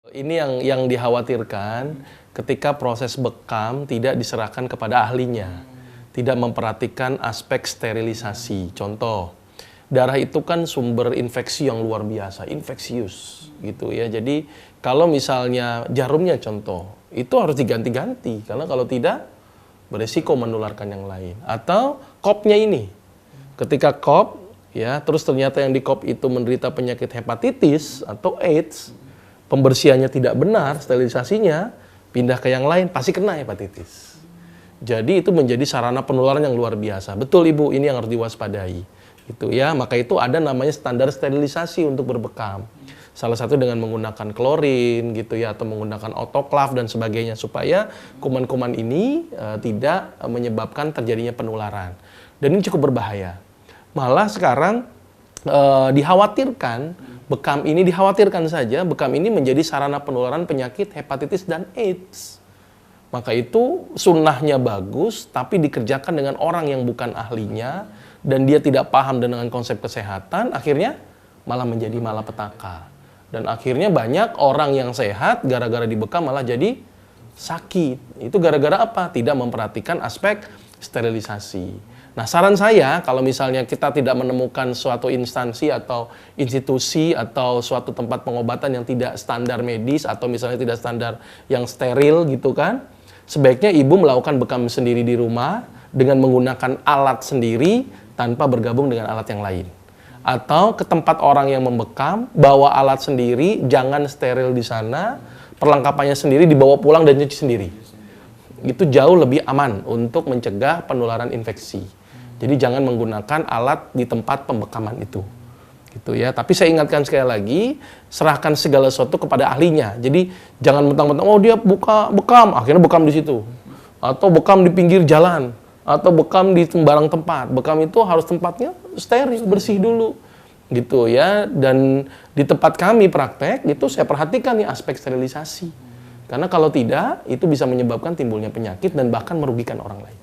Ini yang dikhawatirkan ketika proses bekam tidak diserahkan kepada ahlinya, tidak memperhatikan aspek sterilisasi. Contoh, darah itu kan sumber infeksi yang luar biasa, infeksius gitu ya. Jadi kalau misalnya jarumnya contoh, itu harus diganti-ganti karena kalau tidak beresiko menularkan yang lain. Atau kopnya ini, ketika kop ya, terus ternyata yang di kop itu menderita penyakit hepatitis atau AIDS, pembersihannya tidak benar, sterilisasinya, pindah ke yang lain, pasti kena hepatitis. Jadi itu menjadi sarana penularan yang luar biasa. Betul Ibu, ini yang harus diwaspadai. Gitu ya, maka itu ada namanya standar sterilisasi untuk berbekam. Salah satu dengan menggunakan klorin gitu ya, atau menggunakan autoklav dan sebagainya supaya kuman-kuman ini tidak menyebabkan terjadinya penularan. Dan ini cukup berbahaya. Malah sekarang dikhawatirkan bekam ini bekam ini menjadi sarana penularan penyakit hepatitis dan AIDS. Maka itu sunnahnya bagus, tapi dikerjakan dengan orang yang bukan ahlinya dan dia tidak paham dengan konsep kesehatan, akhirnya malah menjadi malapetaka. Dan akhirnya banyak orang yang sehat gara-gara dibekam malah jadi sakit. Itu gara-gara apa? Tidak memperhatikan aspek sterilisasi. Nah, saran saya kalau misalnya kita tidak menemukan suatu instansi atau institusi atau suatu tempat pengobatan yang tidak standar medis atau misalnya tidak standar yang steril gitu kan, sebaiknya ibu melakukan bekam sendiri di rumah dengan menggunakan alat sendiri tanpa bergabung dengan alat yang lain. Atau ke tempat orang yang membekam, bawa alat sendiri, jangan steril di sana, perlengkapannya sendiri dibawa pulang dan nyuci sendiri. Itu jauh lebih aman untuk mencegah penularan infeksi. Jadi jangan menggunakan alat di tempat pembekaman itu. Gitu ya. Tapi saya ingatkan sekali lagi, serahkan segala sesuatu kepada ahlinya. Jadi jangan mentang-mentang oh dia bekam, akhirnya bekam di situ. Atau bekam di pinggir jalan, atau bekam di sembarang tempat. Bekam itu harus tempatnya steril, bersih dulu. Gitu ya. Dan di tempat kami praktek itu saya perhatikan nih aspek sterilisasi. Karena kalau tidak, itu bisa menyebabkan timbulnya penyakit dan bahkan merugikan orang lain.